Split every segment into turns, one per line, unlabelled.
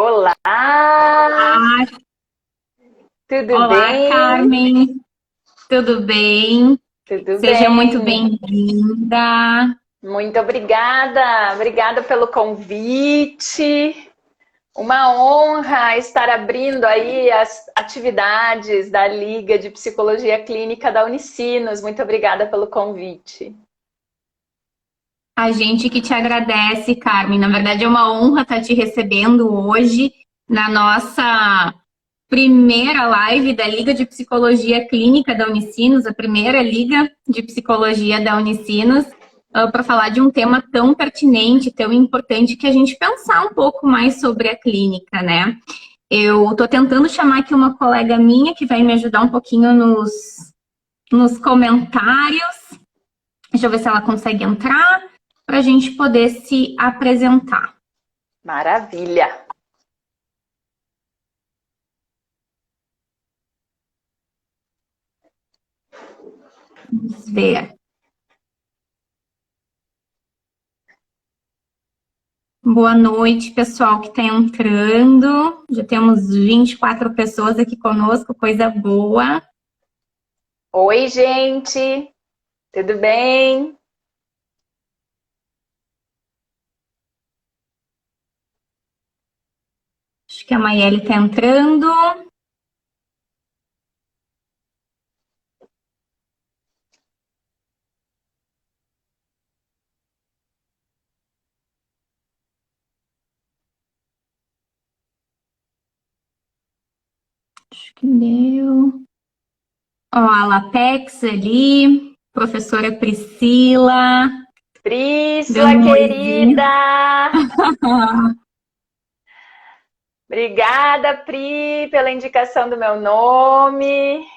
Olá,
Olá,
tudo
olá,
bem?
Carmen, tudo bem?
Tudo
Seja muito
bem.
bem-vinda.
Muito obrigada. Obrigada pelo convite. Uma honra estar abrindo aí as atividades da Liga de Psicologia Clínica da Unicinos. Muito obrigada pelo convite.
A gente que te agradece, Carmen. Na verdade, é uma honra estar te recebendo hoje na nossa primeira live da Liga de Psicologia Clínica da Unicinos, a primeira Liga de Psicologia da Unicinos, para falar de um tema tão pertinente, tão importante, que a gente pensar um pouco mais sobre a clínica, né? Eu estou tentando chamar aqui uma colega minha que vai me ajudar um pouquinho nos comentários. Deixa eu ver se ela consegue entrar para a gente poder se apresentar.
Maravilha.
Vamos ver. Boa noite, pessoal que está entrando. Já temos 24 pessoas aqui conosco, coisa boa.
Oi, gente. Tudo bem?
Acho que a Maiele está entrando. Acho que deu. Ó, a Lapex ali, professora Priscila,
Prísila,
dando um oizinho.
querida. Obrigada, Pri, pela indicação do meu nome.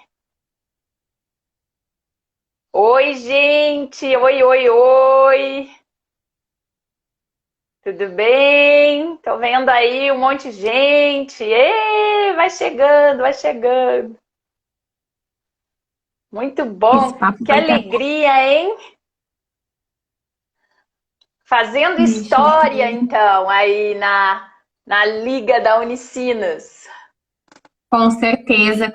Oi, gente! Oi, oi, oi! Tudo bem? Tô vendo aí um monte de gente. Ê, vai chegando, vai chegando. Muito
Esse
bom.
papo
Que
vai dar bom.
alegria, hein? Fazendo
Deixa eu
história,
ver.
então, aí na Liga da Unicinos.
Com certeza.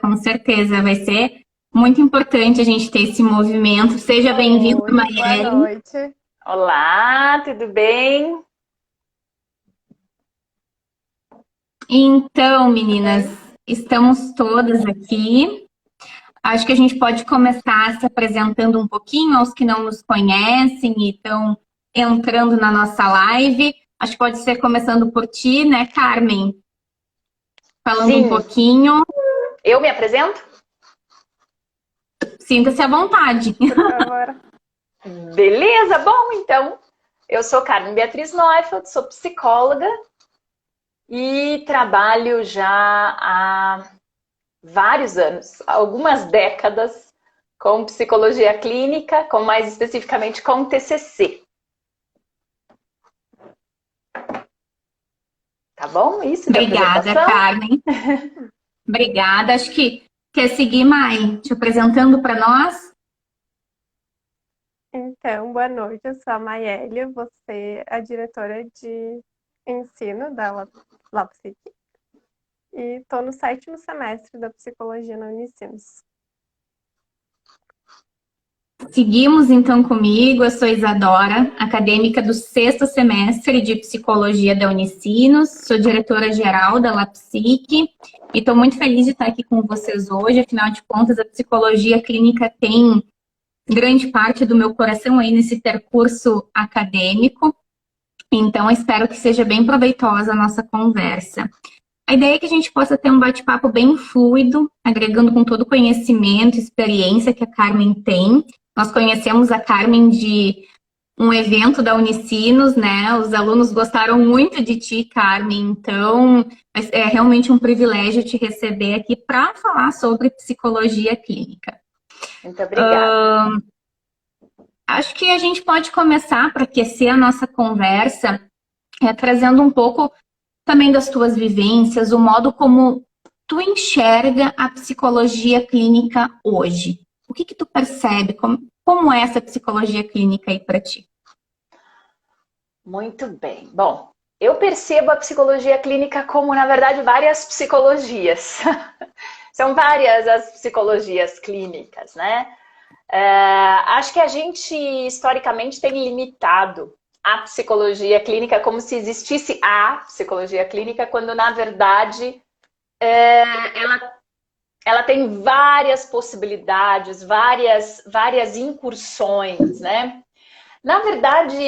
Vai ser muito importante a gente ter esse movimento. Seja bem-vinda,
Oi, boa
Maiele.
noite.
Olá, tudo bem?
Então,
Tudo
meninas,
bem?
estamos todas aqui. Acho que a gente pode começar se apresentando um pouquinho aos que não nos conhecem e estão entrando na nossa live. Acho que pode ser começando por ti, né, Carmen? Falando um
Sim,
pouquinho.
eu me apresento?
Sinta-se à vontade.
Por favor.
Beleza, bom, então. Eu sou Carmen Beatriz Neufeld, sou psicóloga e trabalho já há vários anos, algumas décadas, com psicologia clínica, com mais especificamente com TCC. Tá bom? Isso de
Obrigada,
apresentação?
Carmen. Obrigada. Acho que quer seguir, Mai, te apresentando para nós?
Então, boa noite. Eu sou a Maiélia, você é a diretora de ensino da LAPSIC e estou no 7º semestre da psicologia na Unicinos.
Seguimos então comigo. Eu sou Isadora, acadêmica do 6º semestre de Psicologia da Unicinos, sou diretora-geral da LAPSIC e estou muito feliz de estar aqui com vocês hoje. Afinal de contas, a psicologia clínica tem grande parte do meu coração aí nesse percurso acadêmico. Então, espero que seja bem proveitosa a nossa conversa. A ideia é que a gente possa ter um bate-papo bem fluido, agregando com todo o conhecimento, experiência que a Carmen tem. Nós conhecemos a Carmen de um evento da Unicinos, né? Os alunos gostaram muito de ti, Carmen. Então, é realmente um privilégio te receber aqui para falar sobre psicologia clínica.
Muito obrigada.
Acho que a gente pode começar para aquecer a nossa conversa, trazendo um pouco também das tuas vivências, o modo como tu enxerga a psicologia clínica hoje. O que tu percebe? Como é essa psicologia clínica aí para ti?
Muito bem. Bom, Eu percebo a psicologia clínica como, na verdade, várias psicologias. São várias as psicologias clínicas, né? Acho que a gente, historicamente, tem limitado a psicologia clínica como se existisse a psicologia clínica, quando, na verdade, ela tem várias possibilidades, várias incursões, né? Na verdade,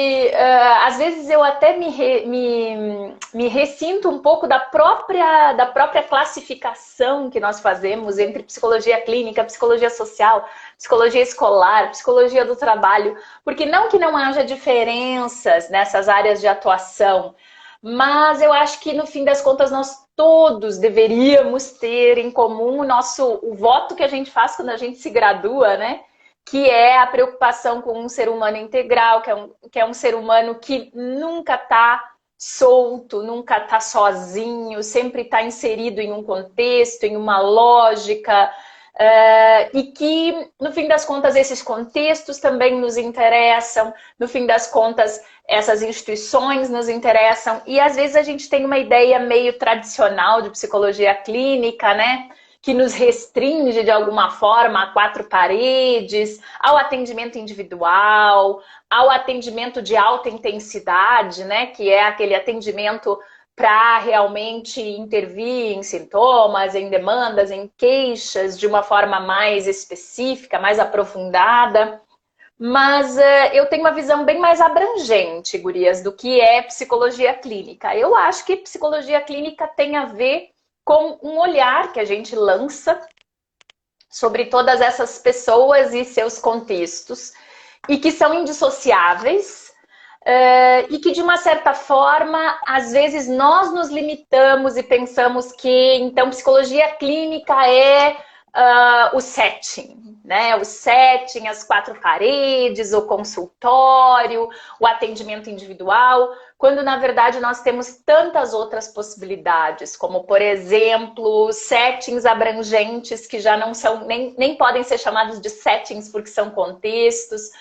às vezes eu até me ressinto um pouco da própria classificação que nós fazemos entre psicologia clínica, psicologia social, psicologia escolar, psicologia do trabalho, porque não que não haja diferenças nessas áreas de atuação, mas eu acho que no fim das contas nós todos deveríamos ter em comum o voto que a gente faz quando a gente se gradua, né? Que é a preocupação com um ser humano integral, que é um ser humano que nunca está solto, nunca está sozinho, sempre está inserido em um contexto, em uma lógica, e que, no fim das contas, esses contextos também nos interessam, no fim das contas, essas instituições nos interessam, e às vezes a gente tem uma ideia meio tradicional de psicologia clínica, né? Que nos restringe de alguma forma a quatro paredes, ao atendimento individual, ao atendimento de alta intensidade, né? Que é aquele atendimento para realmente intervir em sintomas, em demandas, em queixas de uma forma mais específica, mais aprofundada. Mas eu tenho uma visão bem mais abrangente, gurias, do que é psicologia clínica. Eu acho que psicologia clínica tem a ver com um olhar que a gente lança sobre todas essas pessoas e seus contextos, e que são indissociáveis, e que, de uma certa forma, às vezes nós nos limitamos e pensamos que, então, psicologia clínica é o setting, né? O setting, as quatro paredes, o consultório, o atendimento individual, quando, na verdade, nós temos tantas outras possibilidades, como, por exemplo, settings abrangentes que já não são, nem podem ser chamados de settings porque são contextos,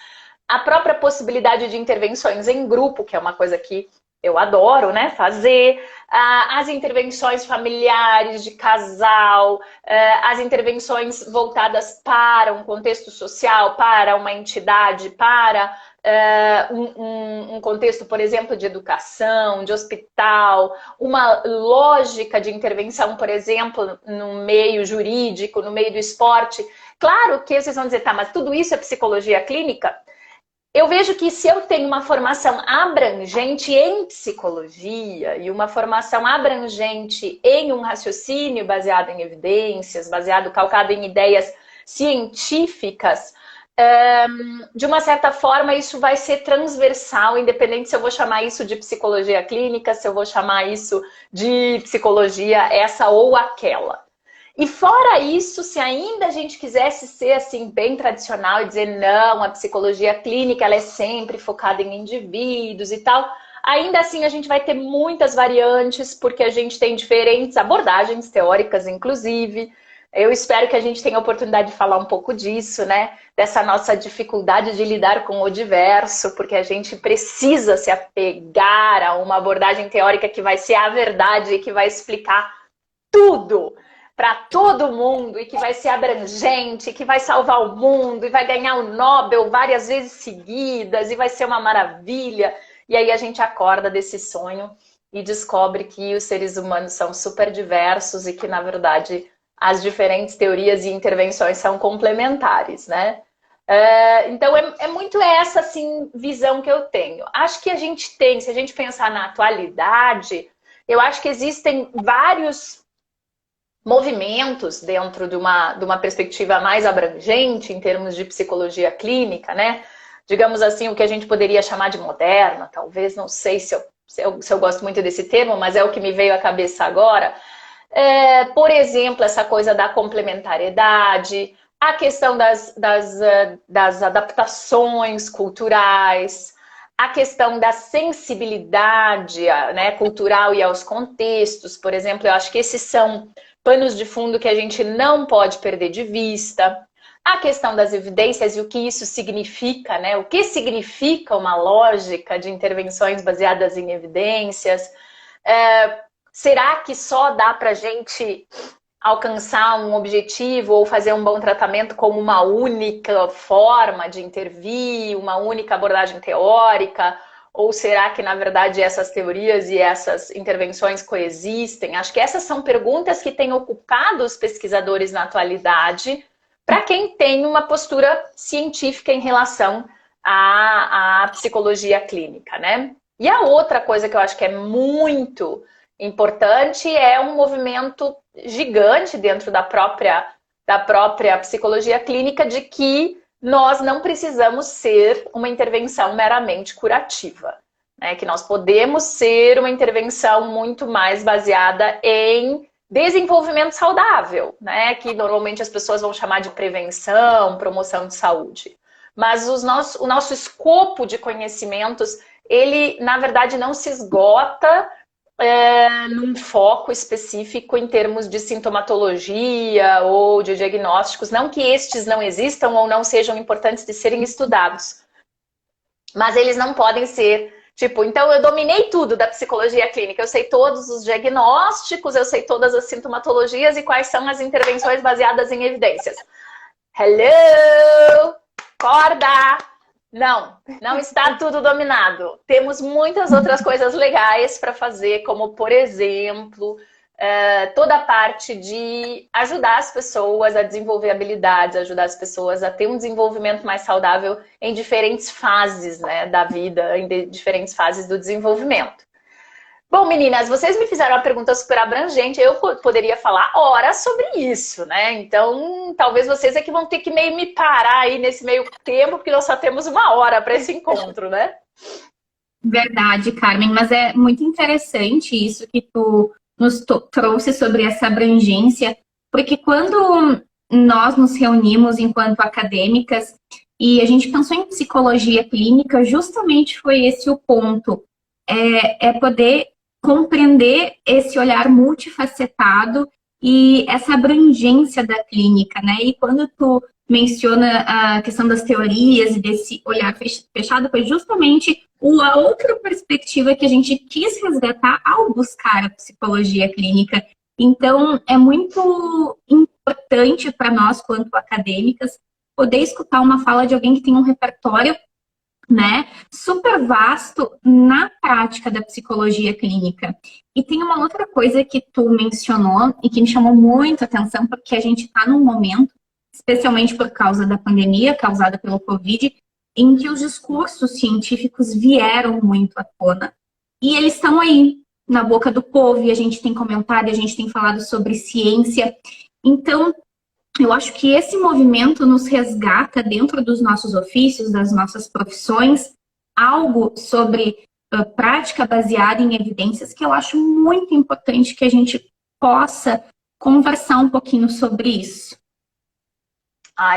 a própria possibilidade de intervenções em grupo, que é uma coisa que eu adoro, né, fazer, as intervenções familiares, de casal, as intervenções voltadas para um contexto social, para uma entidade, para um contexto, por exemplo, de educação, de hospital, uma lógica de intervenção, por exemplo, no meio jurídico, no meio do esporte. Claro que vocês vão dizer, tá, mas tudo isso é psicologia clínica? Eu vejo que se eu tenho uma formação abrangente em psicologia e uma formação abrangente em um raciocínio baseado em evidências, calcado em ideias científicas, de uma certa forma isso vai ser transversal, independente se eu vou chamar isso de psicologia clínica, se eu vou chamar isso de psicologia essa ou aquela. E fora isso, se ainda a gente quisesse ser assim bem tradicional e dizer não, a psicologia clínica ela é sempre focada em indivíduos e tal, ainda assim a gente vai ter muitas variantes, porque a gente tem diferentes abordagens teóricas, inclusive. Eu espero que a gente tenha a oportunidade de falar um pouco disso, né? Dessa nossa dificuldade de lidar com o diverso, porque a gente precisa se apegar a uma abordagem teórica que vai ser a verdade e que vai explicar tudo para todo mundo e que vai ser abrangente, que vai salvar o mundo e vai ganhar o Nobel várias vezes seguidas e vai ser uma maravilha. E aí a gente acorda desse sonho e descobre que os seres humanos são super diversos e que, na verdade, as diferentes teorias e intervenções são complementares, né? Então, é muito essa assim, visão que eu tenho. Acho que a gente tem, se a gente pensar na atualidade, eu acho que existem vários movimentos dentro de uma perspectiva mais abrangente em termos de psicologia clínica, né? Digamos assim, o que a gente poderia chamar de moderna, talvez, não sei se eu gosto muito desse termo, mas é o que me veio à cabeça agora. Por exemplo, essa coisa da complementariedade, a questão das adaptações culturais, a questão da sensibilidade, né, cultural e aos contextos, por exemplo, eu acho que esses são panos de fundo que a gente não pode perder de vista. A questão das evidências e o que isso significa, né? O que significa uma lógica de intervenções baseadas em evidências. Será que só dá para a gente alcançar um objetivo ou fazer um bom tratamento como uma única forma de intervir, uma única abordagem teórica? Ou será que, na verdade, essas teorias e essas intervenções coexistem? Acho que essas são perguntas que têm ocupado os pesquisadores na atualidade, para quem tem uma postura científica em relação à psicologia clínica, né? E a outra coisa que eu acho que é muito importante é um movimento gigante dentro da própria psicologia clínica de que nós não precisamos ser uma intervenção meramente curativa, né? Que nós podemos ser uma intervenção muito mais baseada em desenvolvimento saudável, né? Que normalmente as pessoas vão chamar de prevenção, promoção de saúde. Mas o nosso escopo de conhecimentos, ele, na verdade, não se esgota num foco específico em termos de sintomatologia ou de diagnósticos. Não que estes não existam ou não sejam importantes de serem estudados, mas eles não podem ser, tipo, então eu dominei tudo da psicologia clínica, eu sei todos os diagnósticos, eu sei todas as sintomatologias e quais são as intervenções baseadas em evidências. Hello! Acorda! Não está tudo dominado. Temos muitas outras coisas legais para fazer, como, por exemplo, toda a parte de ajudar as pessoas a desenvolver habilidades, ajudar as pessoas a ter um desenvolvimento mais saudável em diferentes fases, né, da vida, em diferentes fases do desenvolvimento. Bom, meninas, vocês me fizeram uma pergunta super abrangente, eu poderia falar horas sobre isso, né? Então, talvez vocês é que vão ter que meio me parar aí nesse meio tempo, porque nós só temos 1 hora para esse encontro, né?
Verdade, Carmen, mas é muito interessante isso que tu nos trouxe sobre essa abrangência, porque quando nós nos reunimos enquanto acadêmicas e a gente pensou em psicologia clínica, justamente foi esse o ponto, é poder compreender esse olhar multifacetado e essa abrangência da clínica, né? E quando tu menciona a questão das teorias e desse olhar fechado, foi justamente a outra perspectiva que a gente quis resgatar ao buscar a psicologia clínica. Então, é muito importante para nós, quanto acadêmicas, poder escutar uma fala de alguém que tem um repertório, né, super vasto na prática da psicologia clínica. E tem uma outra coisa que tu mencionou e que me chamou muito a atenção, porque a gente está num momento, especialmente por causa da pandemia causada pelo Covid, em que os discursos científicos vieram muito à tona. E eles estão aí, na boca do povo, e a gente tem comentado, a gente tem falado sobre ciência. Então, eu acho que esse movimento nos resgata dentro dos nossos ofícios, das nossas profissões, algo sobre prática baseada em evidências que eu acho muito importante que a gente possa conversar um pouquinho sobre isso.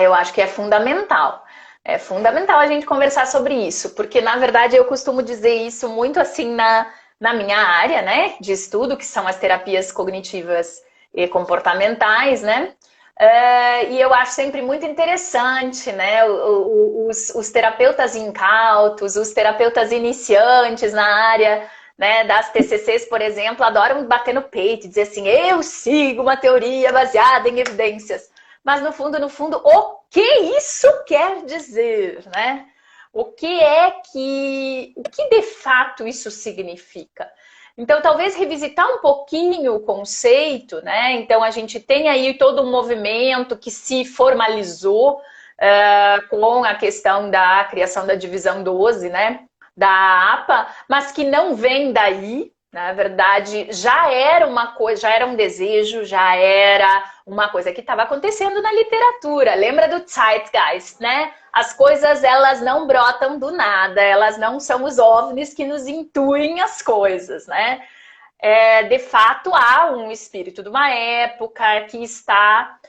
Eu acho que é fundamental. É fundamental a gente conversar sobre isso, porque, na verdade, eu costumo dizer isso muito assim na minha área, né, de estudo, que são as terapias cognitivas e comportamentais, né? E eu acho sempre muito interessante, né, os terapeutas incautos, os terapeutas iniciantes na área, né, das TCCs, por exemplo, adoram bater no peito e dizer assim, eu sigo uma teoria baseada em evidências. Mas no fundo, o que isso quer dizer, né? O que de fato isso significa? Então, talvez revisitar um pouquinho o conceito, né? Então, a gente tem aí todo um movimento que se formalizou com a questão da criação da divisão 12, né? Da APA, mas que não vem daí. Na verdade, já era uma coisa, já era um desejo, já era uma coisa que estava acontecendo na literatura. Lembra do Zeitgeist, né? As coisas, elas não brotam do nada, elas não são os OVNIs que nos intuem as coisas, né? De fato, há um espírito de uma época que está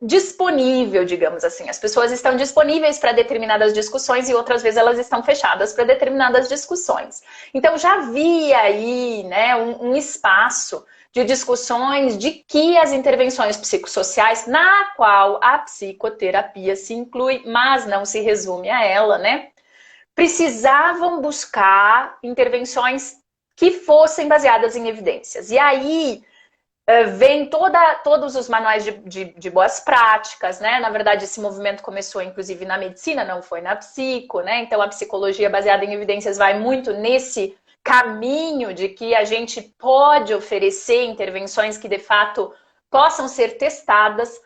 disponível, digamos assim. As pessoas estão disponíveis para determinadas discussões e outras vezes elas estão fechadas para determinadas discussões. Então já havia aí, né, um espaço de discussões de que as intervenções psicossociais, na qual a psicoterapia se inclui, mas não se resume a ela, né, precisavam buscar intervenções que fossem baseadas em evidências. E aí vem todos os manuais de boas práticas, né? Na verdade, esse movimento começou, inclusive, na medicina, não foi na psico, né? Então, a psicologia baseada em evidências vai muito nesse caminho de que a gente pode oferecer intervenções que, de fato, possam ser testadas.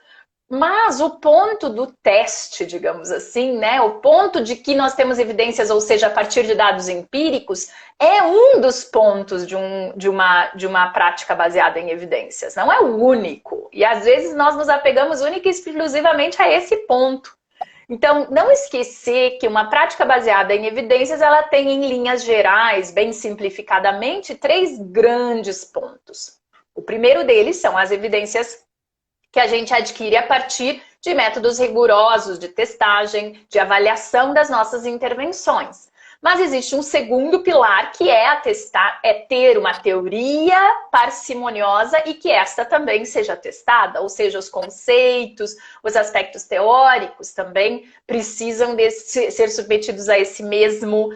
Mas o ponto do teste, digamos assim, né? O ponto de que nós temos evidências, ou seja, a partir de dados empíricos, é um dos pontos de uma prática baseada em evidências. Não é o único. E às vezes nós nos apegamos única e exclusivamente a esse ponto. Então, não esquecer que uma prática baseada em evidências, ela tem em linhas gerais, bem simplificadamente, 3 grandes pontos. O primeiro deles são as evidências que a gente adquire a partir de métodos rigorosos de testagem, de avaliação das nossas intervenções. Mas existe um segundo pilar que é ter uma teoria parcimoniosa e que esta também seja testada, ou seja, os conceitos, os aspectos teóricos também precisam ser submetidos a esse mesmo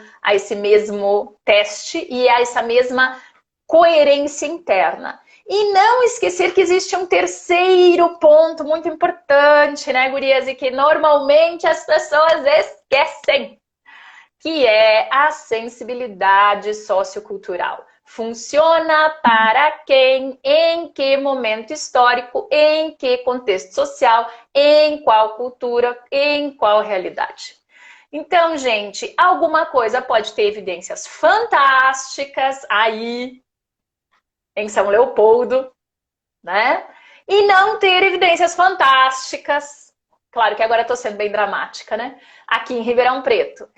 teste e a essa mesma coerência interna. E não esquecer que existe um terceiro ponto muito importante, né, gurias? E que normalmente as pessoas esquecem, que é a sensibilidade sociocultural. Funciona para quem, em que momento histórico, em que contexto social, em qual cultura, em qual realidade. Então, gente, alguma coisa pode ter evidências fantásticas aí, em São Leopoldo, né? E não ter evidências fantásticas. Claro que agora eu tô sendo bem dramática, né? Aqui em Ribeirão Preto.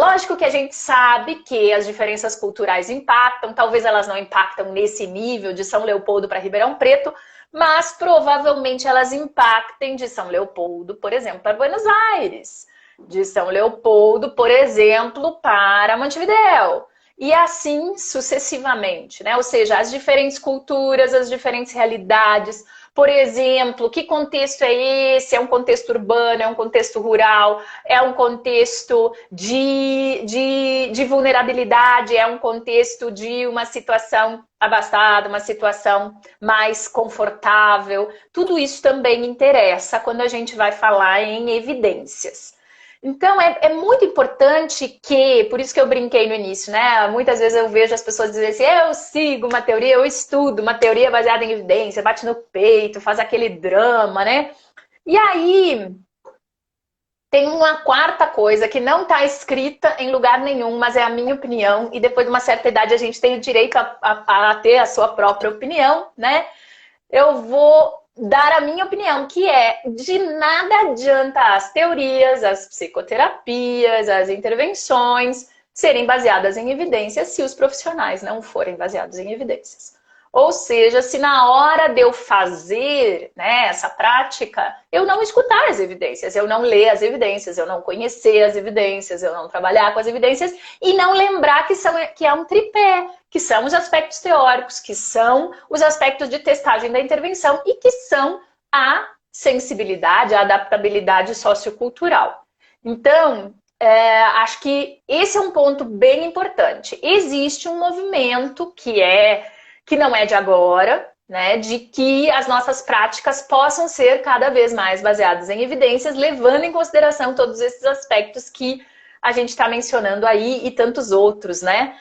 Lógico que a gente sabe que as diferenças culturais impactam, talvez elas não impactam nesse nível de São Leopoldo para Ribeirão Preto, mas provavelmente elas impactem de São Leopoldo, por exemplo, para Buenos Aires, de São Leopoldo, por exemplo, para Montevidéu. E assim sucessivamente, né? Ou seja, as diferentes culturas, as diferentes realidades. Por exemplo, que contexto é esse? É um contexto urbano, é um contexto rural, é um contexto de vulnerabilidade, é um contexto de uma situação abastada, uma situação mais confortável. Tudo isso também interessa quando a gente vai falar em evidências. Então, é muito importante que, por isso que eu brinquei no início, né? Muitas vezes eu vejo as pessoas dizerem assim, eu sigo uma teoria, eu estudo uma teoria baseada em evidência, bate no peito, faz aquele drama, né? E aí, tem uma quarta coisa que não está escrita em lugar nenhum, mas é a minha opinião, e depois de uma certa idade a gente tem o direito a ter a sua própria opinião, né? Eu vou dar a minha opinião, que é de nada adianta as teorias, as psicoterapias, as intervenções serem baseadas em evidências se os profissionais não forem baseados em evidências. Ou seja, se na hora de eu fazer, né, essa prática, eu não escutar as evidências, eu não ler as evidências, eu não conhecer as evidências, eu não trabalhar com as evidências e não lembrar que é um tripé, que são os aspectos teóricos, que são os aspectos de testagem da intervenção e que são a sensibilidade, a adaptabilidade sociocultural. Então, acho que esse é um ponto bem importante. Existe um movimento que não é de agora, né, de que as nossas práticas possam ser cada vez mais baseadas em evidências, levando em consideração todos esses aspectos que a gente está mencionando aí e tantos outros, né?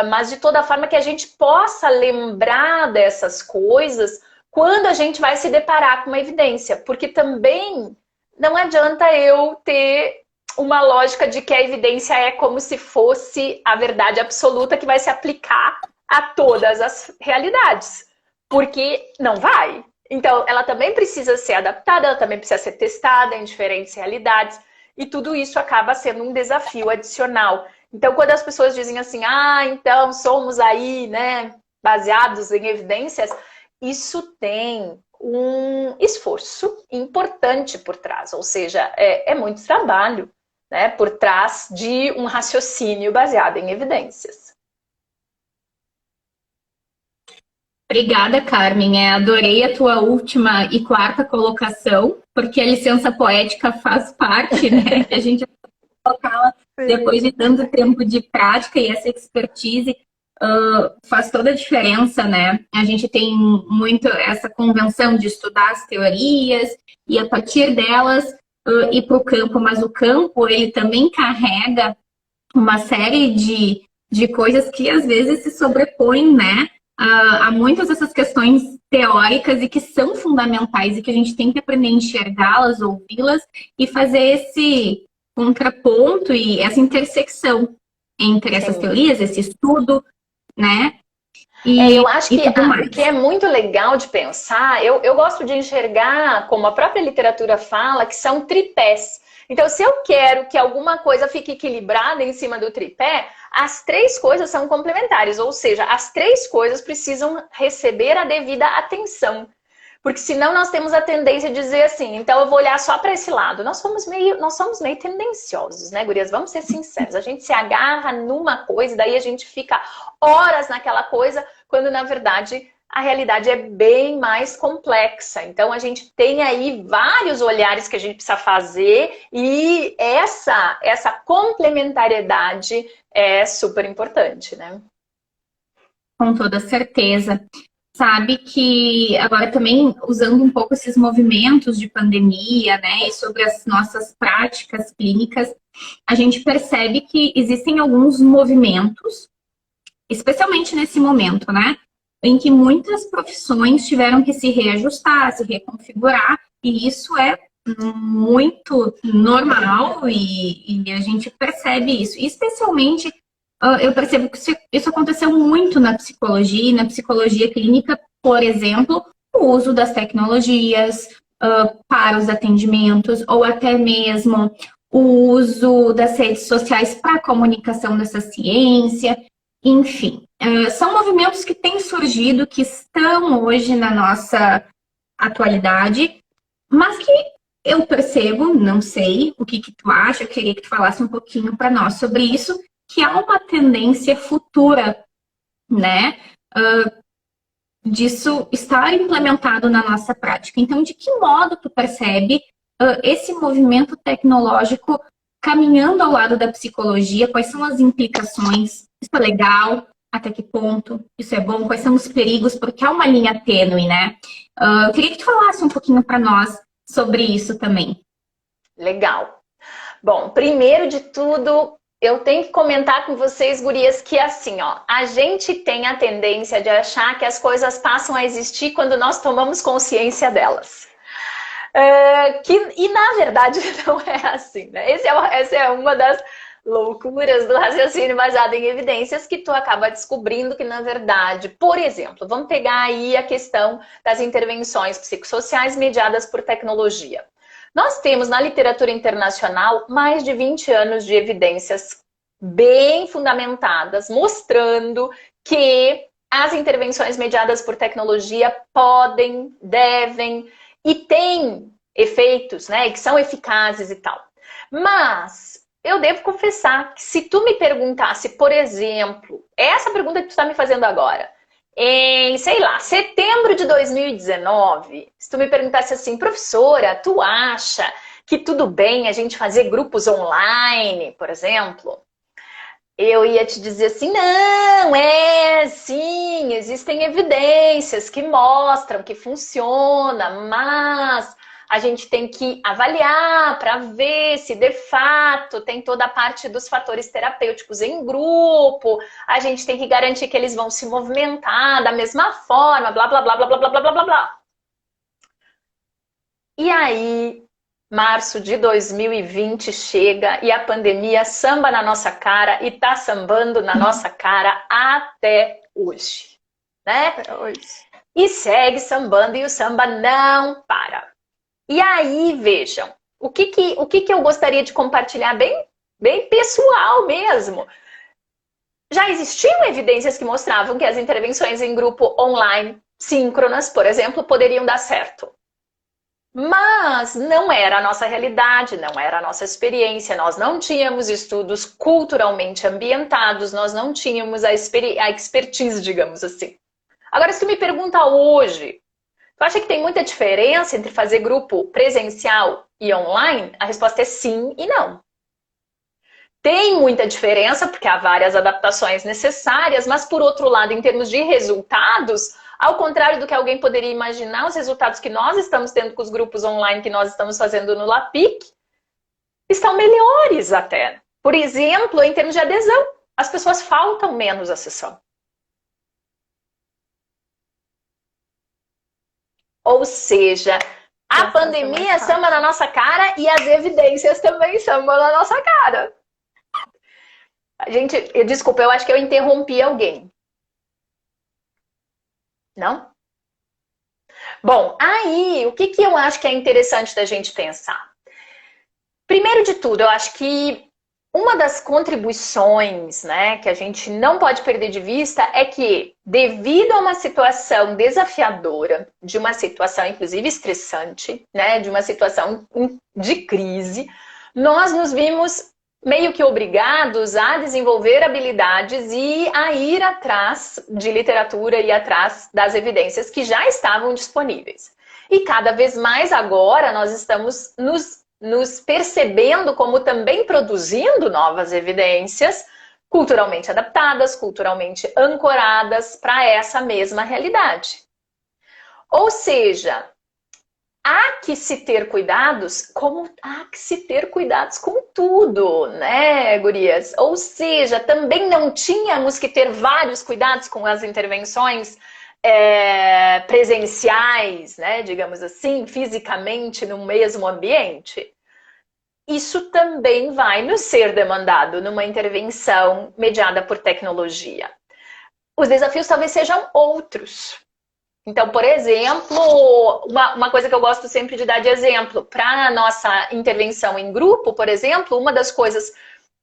Mas de toda forma que a gente possa lembrar dessas coisas quando a gente vai se deparar com uma evidência, porque também não adianta eu ter uma lógica de que a evidência é como se fosse a verdade absoluta que vai se aplicar a todas as realidades, porque não vai. Então, ela também precisa ser adaptada, ela também precisa ser testada em diferentes realidades, e tudo isso acaba sendo um desafio adicional. Então, quando as pessoas dizem assim, então somos aí, né, baseados em evidências, isso tem um esforço importante por trás, ou seja, é muito trabalho, né, por trás de um raciocínio baseado em evidências.
Obrigada, Carmen. Adorei a tua última e quarta colocação, porque a licença poética faz parte, né? A gente vai colocá-la depois de tanto tempo de prática e essa expertise, faz toda a diferença, né? A gente tem muito essa convenção de estudar as teorias e a partir delas ir para o campo, mas o campo ele também carrega uma série de coisas que às vezes se sobrepõem, né? A muitas dessas questões teóricas e que são fundamentais e que a gente tem que aprender a enxergá-las, ouvi-las e fazer esse contraponto e essa intersecção entre essas teorias, esse estudo, né?
Eu acho que o que é muito legal de pensar, eu gosto de enxergar, como a própria literatura fala, que são tripés. Então, se eu quero que alguma coisa fique equilibrada em cima do tripé, as três coisas são complementares, ou seja, as três coisas precisam receber a devida atenção. Porque senão nós temos a tendência de dizer assim, então eu vou olhar só para esse lado. Nós somos meio tendenciosos, né, gurias? Vamos ser sinceros. A gente se agarra numa coisa, daí a gente fica horas naquela coisa, quando na verdade a realidade é bem mais complexa. Então a gente tem aí vários olhares que a gente precisa fazer e essa complementariedade é super importante, né?
Com toda certeza. Sabe que agora também usando um pouco esses movimentos de pandemia, né, e sobre as nossas práticas clínicas, a gente percebe que existem alguns movimentos, especialmente nesse momento, né, em que muitas profissões tiveram que se reajustar, se reconfigurar, e isso é muito normal e a gente percebe isso, e especialmente eu percebo que isso aconteceu muito na psicologia e na psicologia clínica, por exemplo, o uso das tecnologias para os atendimentos, ou até mesmo o uso das redes sociais para a comunicação dessa ciência, enfim. São movimentos que têm surgido, que estão hoje na nossa atualidade, mas que eu percebo, não sei o que tu acha, eu queria que tu falasse um pouquinho para nós sobre isso, que há uma tendência futura, né, disso estar implementado na nossa prática. Então, de que modo tu percebe esse movimento tecnológico caminhando ao lado da psicologia? Quais são as implicações? Isso é legal? Até que ponto isso é bom? Quais são os perigos? Porque há uma linha tênue, né? Eu queria que tu falasse um pouquinho para nós sobre isso também.
Legal. Bom, primeiro de tudo, eu tenho que comentar com vocês, gurias, que assim, ó, a gente tem a tendência de achar que as coisas passam a existir quando nós tomamos consciência delas. E na verdade não é assim, né? Essa é uma das loucuras do raciocínio baseado em evidências que tu acaba descobrindo que, na verdade, por exemplo, vamos pegar aí a questão das intervenções psicossociais mediadas por tecnologia. Nós temos na literatura internacional mais de 20 anos de evidências bem fundamentadas, mostrando que as intervenções mediadas por tecnologia podem, devem e têm efeitos, né, e que são eficazes e tal. Mas eu devo confessar que se tu me perguntasse, por exemplo, essa pergunta que tu está me fazendo agora, em, sei lá, setembro de 2019, se tu me perguntasse assim, professora, tu acha que tudo bem a gente fazer grupos online, por exemplo? Eu ia te dizer assim, não, sim, existem evidências que mostram que funciona, mas a gente tem que avaliar para ver se de fato tem toda a parte dos fatores terapêuticos em grupo, a gente tem que garantir que eles vão se movimentar da mesma forma, blá, blá, blá, blá, blá, blá, blá, blá, blá. E aí, março de 2020 chega e a pandemia samba na nossa cara e tá sambando na nossa cara até hoje, né? Até hoje. E segue sambando e o samba não para. E aí, vejam, o que eu gostaria de compartilhar bem pessoal mesmo. Já existiam evidências que mostravam que as intervenções em grupo online, síncronas, por exemplo, poderiam dar certo. Mas não era a nossa realidade, não era a nossa experiência, nós não tínhamos estudos culturalmente ambientados, nós não tínhamos a expertise, digamos assim. Agora, se tu me pergunta hoje, tu acha que tem muita diferença entre fazer grupo presencial e online? A resposta é sim e não. Tem muita diferença, porque há várias adaptações necessárias, mas por outro lado, em termos de resultados, ao contrário do que alguém poderia imaginar, os resultados que nós estamos tendo com os grupos online que nós estamos fazendo no LAPIC estão melhores até. Por exemplo, em termos de adesão, as pessoas faltam menos à sessão. Ou seja, a pandemia samba na nossa cara e as evidências também sambam na nossa cara. Gente, desculpa, eu acho que eu interrompi alguém. Não? Bom, aí, o que eu acho que é interessante da gente pensar? Primeiro de tudo, eu acho que uma das contribuições, né, que a gente não pode perder de vista é que, devido a uma situação desafiadora, de uma situação inclusive estressante, né, de uma situação de crise, nós nos vimos meio que obrigados a desenvolver habilidades e a ir atrás de literatura e atrás das evidências que já estavam disponíveis. E cada vez mais agora nós estamos nos percebendo como também produzindo novas evidências culturalmente adaptadas, culturalmente ancoradas para essa mesma realidade. Ou seja, há que se ter cuidados, como há que se ter cuidados com tudo, né, gurias? Ou seja, também não tínhamos que ter vários cuidados com as intervenções presenciais, né, digamos assim, fisicamente no mesmo ambiente. Isso também vai nos ser demandado numa intervenção mediada por tecnologia. Os desafios talvez sejam outros. Então, por exemplo, uma coisa que eu gosto sempre de dar de exemplo, para a nossa intervenção em grupo, por exemplo, uma das coisas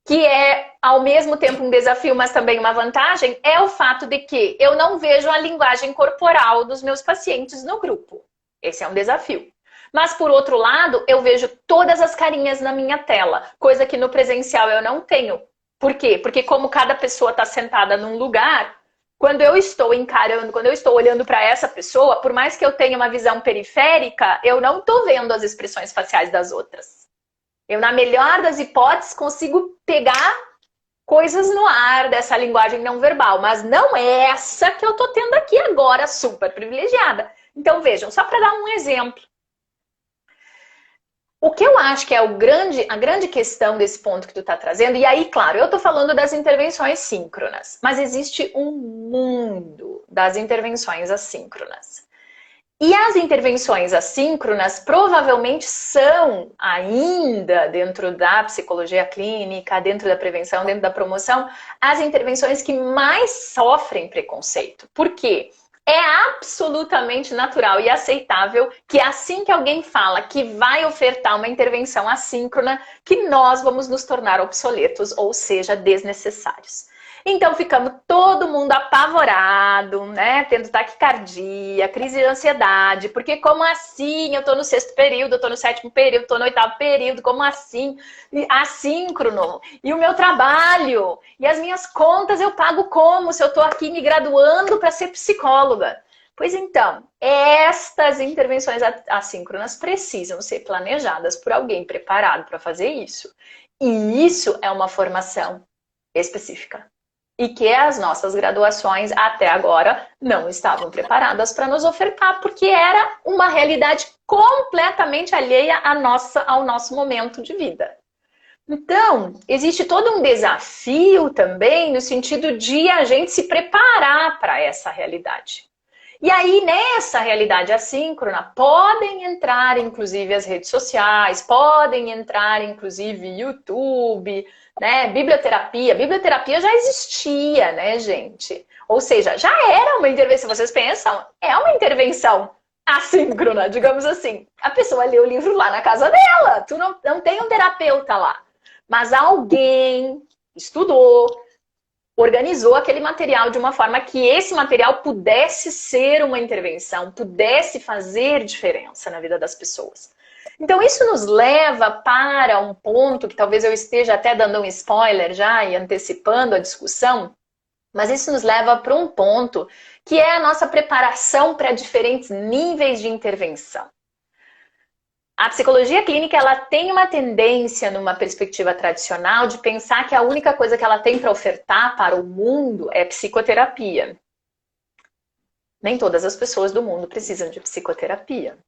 que é ao mesmo tempo um desafio, mas também uma vantagem, é o fato de que eu não vejo a linguagem corporal dos meus pacientes no grupo. Esse é um desafio. Mas, por outro lado, eu vejo todas as carinhas na minha tela, coisa que no presencial eu não tenho. Por quê? Porque como cada pessoa está sentada num lugar, quando eu estou encarando, quando eu estou olhando para essa pessoa, por mais que eu tenha uma visão periférica, eu não estou vendo as expressões faciais das outras. Eu, na melhor das hipóteses, consigo pegar coisas no ar dessa linguagem não verbal, mas não é essa que eu estou tendo aqui agora, super privilegiada. Então, vejam, só para dar um exemplo. O que eu acho que é a grande questão desse ponto que tu está trazendo, e aí, claro, eu estou falando das intervenções síncronas, mas existe um mundo das intervenções assíncronas. E as intervenções assíncronas provavelmente são ainda, dentro da psicologia clínica, dentro da prevenção, dentro da promoção, as intervenções que mais sofrem preconceito. Por quê? É absolutamente natural e aceitável que assim que alguém fala que vai ofertar uma intervenção assíncrona, que nós vamos nos tornar obsoletos, ou seja, desnecessários. Então ficamos todo mundo apavorado, né? Tendo taquicardia, crise de ansiedade, porque como assim? Eu tô no 6º período, eu tô no 7º período, eu tô no 8º período, como assim? Assíncrono. E o meu trabalho? E as minhas contas eu pago como? Se eu tô aqui me graduando para ser psicóloga? Pois então, estas intervenções assíncronas precisam ser planejadas por alguém preparado para fazer isso. E isso é uma formação específica. E que as nossas graduações até agora não estavam preparadas para nos ofertar, porque era uma realidade completamente alheia ao nosso momento de vida. Então, existe todo um desafio também no sentido de a gente se preparar para essa realidade. E aí, nessa realidade assíncrona, podem entrar, inclusive, as redes sociais, podem entrar, inclusive, YouTube, né? Biblioterapia. Biblioterapia já existia, né, gente? Ou seja, já era uma intervenção, vocês pensam, é uma intervenção assíncrona, digamos assim. A pessoa lê o livro lá na casa dela, tu não tem um terapeuta lá. Mas alguém estudou, organizou aquele material de uma forma que esse material pudesse ser uma intervenção, pudesse fazer diferença na vida das pessoas. Então isso nos leva para um ponto que talvez eu esteja até dando um spoiler já e antecipando a discussão, mas isso nos leva para um ponto que é a nossa preparação para diferentes níveis de intervenção. A psicologia clínica, ela tem uma tendência, numa perspectiva tradicional, de pensar que a única coisa que ela tem para ofertar para o mundo é psicoterapia. Nem todas as pessoas do mundo precisam de psicoterapia.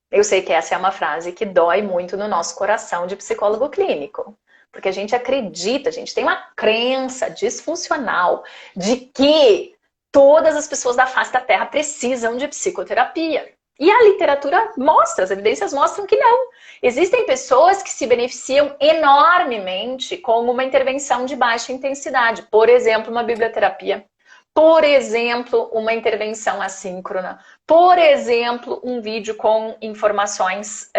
Eu sei que essa é uma frase que dói muito no nosso coração de psicólogo clínico. Porque a gente acredita, a gente tem uma crença disfuncional de que todas as pessoas da face da Terra precisam de psicoterapia. E a literatura mostra, as evidências mostram que não. Existem pessoas que se beneficiam enormemente com uma intervenção de baixa intensidade. Por exemplo, uma biblioterapia. Por exemplo, uma intervenção assíncrona. Por exemplo, um vídeo com informações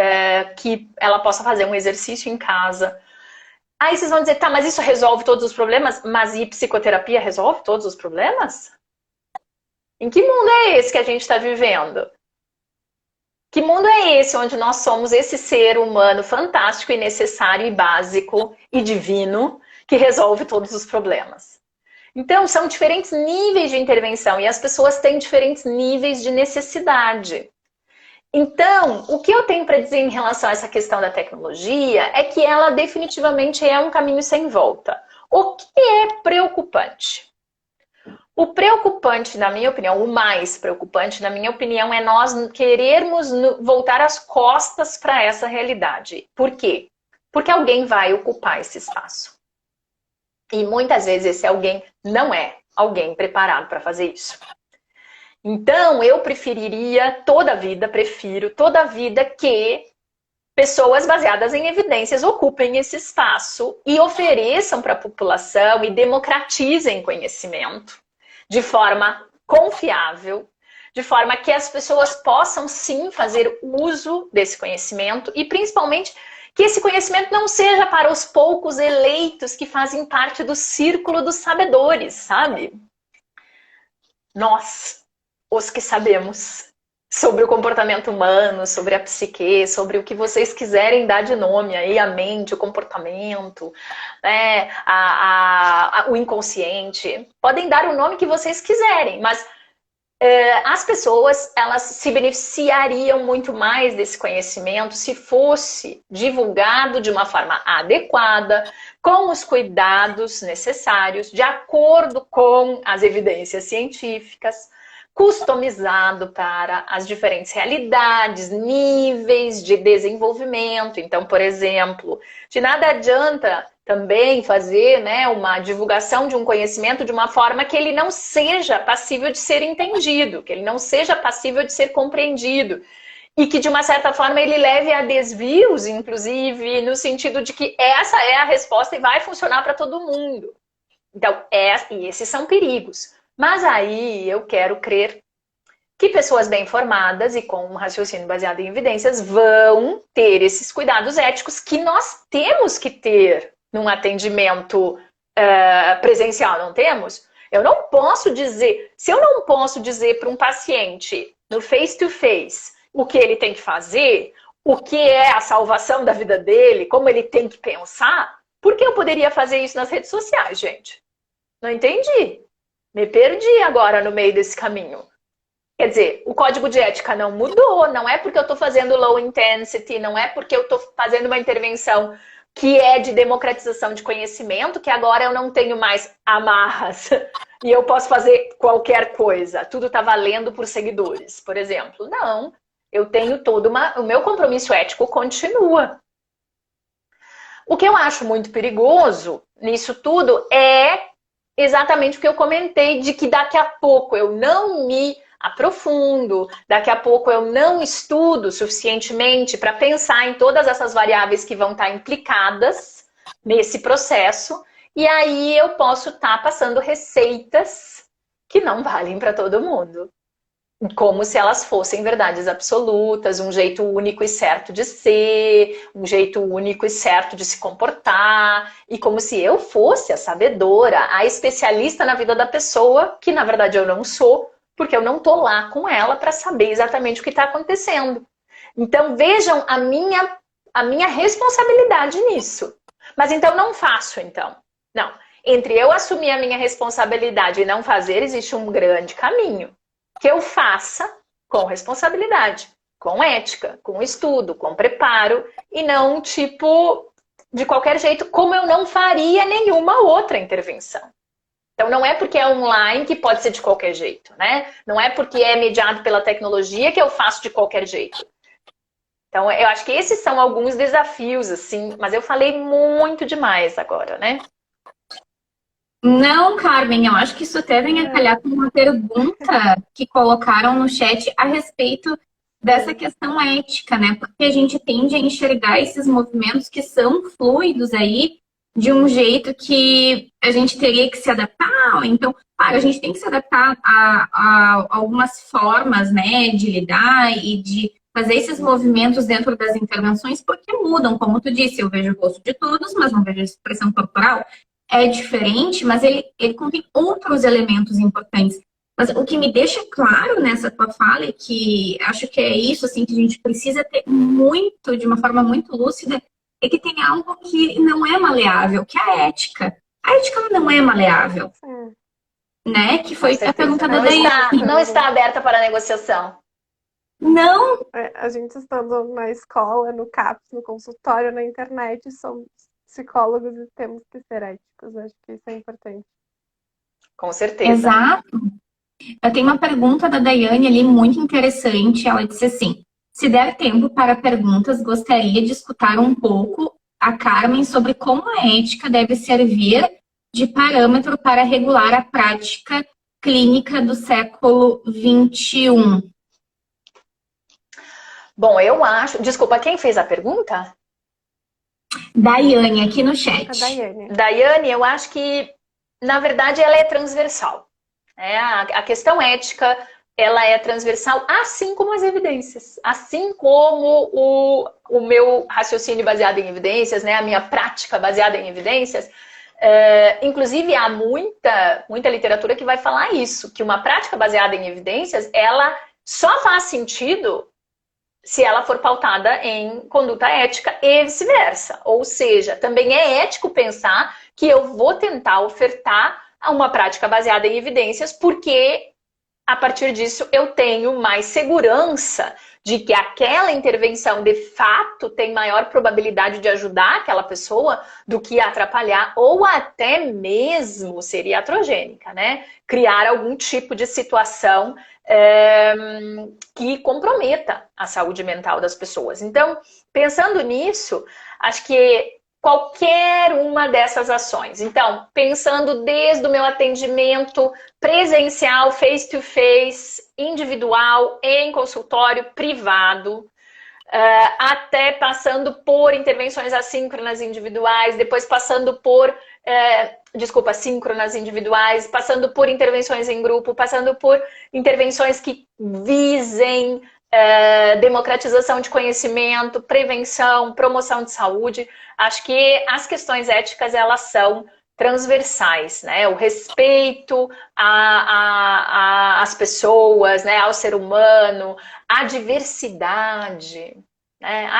que ela possa fazer um exercício em casa. Aí vocês vão dizer, tá, mas isso resolve todos os problemas? Mas e psicoterapia resolve todos os problemas? Em que mundo é esse que a gente está vivendo? Que mundo é esse onde nós somos esse ser humano fantástico e necessário e básico e divino que resolve todos os problemas? Então, são diferentes níveis de intervenção e as pessoas têm diferentes níveis de necessidade. Então, o que eu tenho para dizer em relação a essa questão da tecnologia é que ela definitivamente é um caminho sem volta. O que é preocupante? O preocupante, na minha opinião, o mais preocupante, na minha opinião, é nós querermos voltar as costas para essa realidade. Por quê? Porque alguém vai ocupar esse espaço. E muitas vezes esse alguém não é alguém preparado para fazer isso. Então, eu prefiro toda a vida que pessoas baseadas em evidências ocupem esse espaço e ofereçam para a população e democratizem conhecimento de forma confiável, de forma que as pessoas possam sim fazer uso desse conhecimento e principalmente que esse conhecimento não seja para os poucos eleitos que fazem parte do círculo dos sabedores, sabe? Nós, os que sabemos sobre o comportamento humano, sobre a psique, sobre o que vocês quiserem dar de nome aí, a mente, o comportamento, né, o inconsciente. Podem dar o nome que vocês quiserem, mas as pessoas, elas se beneficiariam muito mais desse conhecimento se fosse divulgado de uma forma adequada, com os cuidados necessários, de acordo com as evidências científicas, customizado para as diferentes realidades, níveis de desenvolvimento. Então, por exemplo, de nada adianta também fazer, né, uma divulgação de um conhecimento de uma forma que ele não seja passível de ser entendido, que ele não seja passível de ser compreendido. E que, de uma certa forma, ele leve a desvios, inclusive, no sentido de que essa é a resposta e vai funcionar para todo mundo. Então, e esses são perigos. Mas aí eu quero crer que pessoas bem informadas e com um raciocínio baseado em evidências vão ter esses cuidados éticos que nós temos que ter num atendimento presencial, não temos? Eu não posso dizer, se eu não posso dizer para um paciente no face-to-face o que ele tem que fazer, o que é a salvação da vida dele, como ele tem que pensar, por que eu poderia fazer isso nas redes sociais, gente? Não entendi. Me perdi agora no meio desse caminho. Quer dizer, o código de ética não mudou, não é porque eu estou fazendo low intensity, não é porque eu estou fazendo uma intervenção que é de democratização de conhecimento, que agora eu não tenho mais amarras e eu posso fazer qualquer coisa. Tudo está valendo por seguidores, por exemplo. Não, eu tenho o meu compromisso ético continua. O que eu acho muito perigoso nisso tudo é exatamente o que eu comentei, de que daqui a pouco eu não me aprofundo, daqui a pouco eu não estudo suficientemente para pensar em todas essas variáveis que vão estar implicadas nesse processo, e aí eu posso estar passando receitas que não valem para todo mundo. Como se elas fossem verdades absolutas, um jeito único e certo de ser, um jeito único e certo de se comportar, e como se eu fosse a sabedora, a especialista na vida da pessoa, que na verdade eu não sou, porque eu não tô lá com ela para saber exatamente o que está acontecendo. Então vejam a minha responsabilidade nisso. Mas então não faço, então. Não. Entre eu assumir a minha responsabilidade e não fazer, existe um grande caminho. Que eu faça com responsabilidade, com ética, com estudo, com preparo, e não tipo de qualquer jeito, como eu não faria nenhuma outra intervenção. Então não é porque é online que pode ser de qualquer jeito, né? Não é porque é mediado pela tecnologia que eu faço de qualquer jeito. Então eu acho que esses são alguns desafios, assim, mas eu falei muito demais agora, né?
Não, Carmen, eu acho que isso até vem a calhar com uma pergunta que colocaram no chat a respeito dessa questão ética, né? Porque a gente tende a enxergar esses movimentos que são fluidos aí de um jeito que a gente teria que se adaptar. Então, claro, a gente tem que se adaptar a algumas formas, né, de lidar e de fazer esses movimentos dentro das intervenções, porque mudam, como tu disse, eu vejo o rosto de todos, mas não vejo a expressão corporal. É diferente, mas ele contém outros elementos importantes. Mas o que me deixa claro nessa tua fala, e que acho que é isso assim, que a gente precisa ter muito, de uma forma muito lúcida, é que tem algo que não é maleável, que é a ética. A ética não é maleável, né? Que foi a pergunta da Daiane.
Não está aberta para negociação.
Não.
A gente estando na escola, no CAPS, no consultório, na internet, somos psicólogos e temos que ser éticos. Acho que isso é importante.
Com certeza.
Exato. Eu tenho uma pergunta da Daiane ali muito interessante. Ela disse assim: se der tempo para perguntas, gostaria de escutar um pouco a Carmen sobre como a ética deve servir de parâmetro para regular a prática clínica do século XXI.
Bom, eu acho... Desculpa, quem fez a pergunta?
Daiane, aqui no chat.
Daiane, eu acho que, na verdade, ela é transversal. A questão ética, ela é transversal, assim como as evidências. Assim como o meu raciocínio baseado em evidências, né, a minha prática baseada em evidências. Inclusive, há muita literatura que vai falar isso, que uma prática baseada em evidências, ela só faz sentido se ela for pautada em conduta ética e vice-versa. Ou seja, também é ético pensar que eu vou tentar ofertar uma prática baseada em evidências, porque a partir disso eu tenho mais segurança de que aquela intervenção de fato tem maior probabilidade de ajudar aquela pessoa do que atrapalhar ou até mesmo ser iatrogênica, né? Criar algum tipo de situação que comprometa a saúde mental das pessoas. Então, pensando nisso, acho que qualquer uma dessas ações. Então, pensando desde o meu atendimento presencial, face-to-face, individual, em consultório privado, até passando por intervenções assíncronas individuais, depois passando por, síncronas individuais, passando por intervenções em grupo, passando por intervenções que visem democratização de conhecimento, prevenção, promoção de saúde. Acho que as questões éticas, elas são transversais, né? O respeito às pessoas, né? Ao ser humano, a diversidade, né?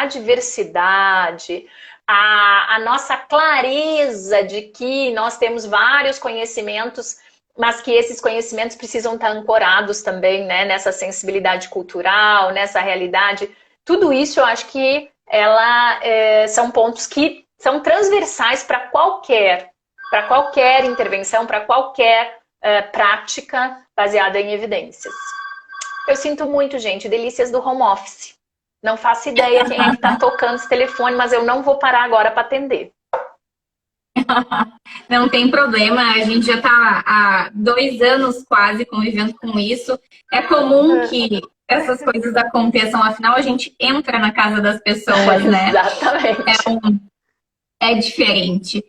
A nossa clareza de que nós temos vários conhecimentos, mas que esses conhecimentos precisam estar ancorados também, né, nessa sensibilidade cultural, nessa realidade. Tudo isso eu acho que são pontos que são transversais para qualquer intervenção, para qualquer prática baseada em evidências. Eu sinto muito, gente, delícias do home office. Não faço ideia quem é que está tocando esse telefone, mas eu não vou parar agora para atender.
Não tem problema, a gente já está há 2 anos quase convivendo com isso. É comum que essas coisas aconteçam, afinal a gente entra na casa das pessoas, né?
Exatamente.
É diferente.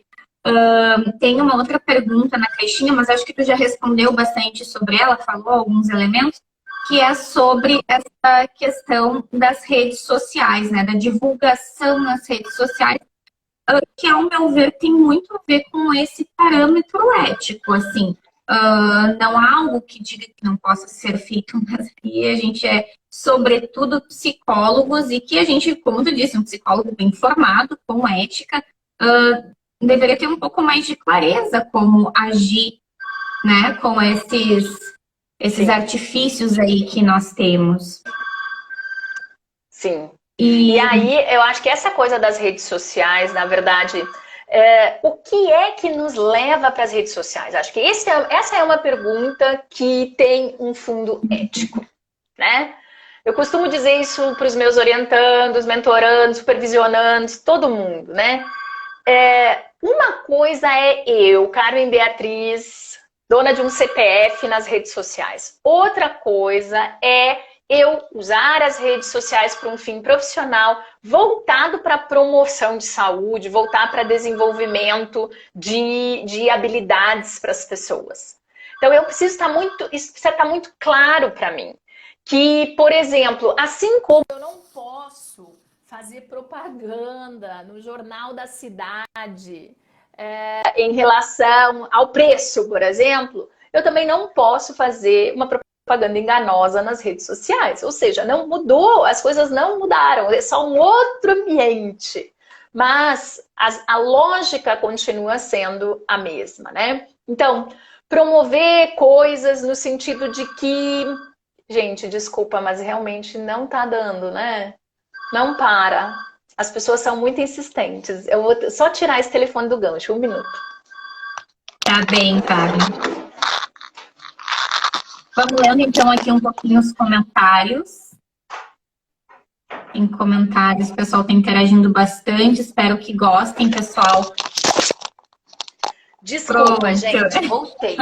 Tem uma outra pergunta na caixinha, mas acho que tu já respondeu bastante sobre ela, falou alguns elementos, que é sobre essa questão das redes sociais, né? Da divulgação nas redes sociais, que, ao meu ver, tem muito a ver com esse parâmetro ético, assim. Não há algo que diga que não possa ser feito, mas aí a gente é, sobretudo, psicólogos, e que a gente, como tu disse, um psicólogo bem formado, com ética, deveria ter um pouco mais de clareza como agir, né, com esses artifícios aí que nós temos.
Sim.
E
E aí, eu acho que essa coisa das redes sociais, na verdade, o que é que nos leva para as redes sociais? Acho que essa é uma pergunta que tem um fundo ético, né? Eu costumo dizer isso para os meus orientandos, mentorandos, supervisionandos, todo mundo, né? Uma coisa é eu, Carmen Beatriz, dona de um CPF nas redes sociais. Outra coisa é eu usar as redes sociais para um fim profissional voltado para a promoção de saúde, voltar para desenvolvimento de habilidades para as pessoas. Então, isso precisa estar muito claro para mim. Que, por exemplo, assim como eu não posso fazer propaganda no Jornal da Cidade em relação ao preço, por exemplo, eu também não posso fazer uma propaganda enganosa nas redes sociais. Ou seja, não mudou, as coisas não mudaram, é só um outro ambiente. Mas a lógica continua sendo a mesma, né? Então, promover coisas no sentido de que, gente, desculpa, mas realmente não tá dando, né? Não para. As pessoas são muito insistentes. Eu vou só tirar esse telefone do gancho, um minuto.
tá bem, Karen. Vamos lendo então aqui um pouquinho os comentários. Em comentários, o pessoal está interagindo bastante. Espero que gostem, pessoal.
Desculpa,
Pronto.
gente, voltei.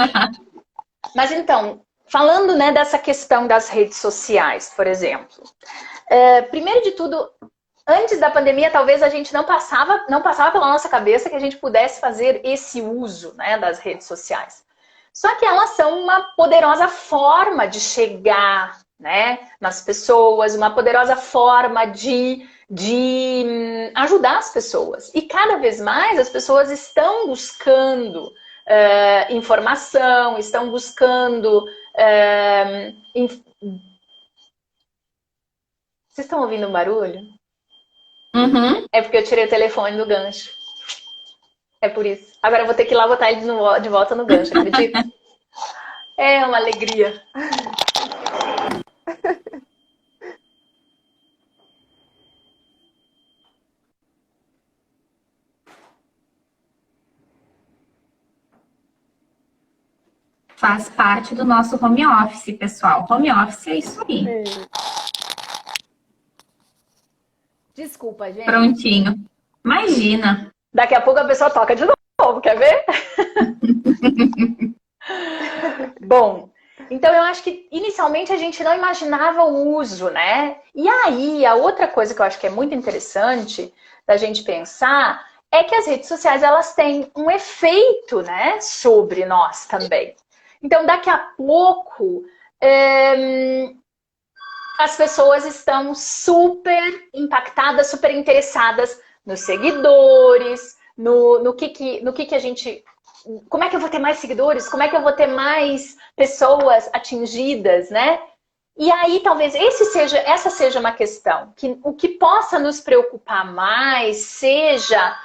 Mas então, falando, né, dessa questão das redes sociais, por exemplo. Primeiro de tudo, antes da pandemia, talvez a gente não passava pela nossa cabeça que a gente pudesse fazer esse uso, né, das redes sociais. Só que elas são uma poderosa forma de chegar, né, nas pessoas, uma poderosa forma de ajudar as pessoas. E cada vez mais as pessoas estão buscando informação, estão buscando... Vocês estão ouvindo um barulho?
Uhum.
É porque eu tirei o telefone do gancho. É por isso. Agora eu vou ter que ir lá botar ele de volta no gancho, acredita? É uma alegria.
Faz parte do nosso home office, pessoal. Home office é isso aí.
Sim.
Desculpa, gente.
Prontinho. Imagina.
Daqui a pouco a pessoa toca de novo, quer ver? Bom, então eu acho que inicialmente a gente não imaginava o uso, né? E aí, a outra coisa que eu acho que é muito interessante da gente pensar é que as redes sociais, elas têm um efeito, né, sobre nós também. Então, daqui a pouco, as pessoas estão super impactadas, super interessadas nos seguidores, no que a gente... Como é que eu vou ter mais seguidores? Como é que eu vou ter mais pessoas atingidas, né? E aí, talvez essa seja uma questão. Que o que possa nos preocupar mais seja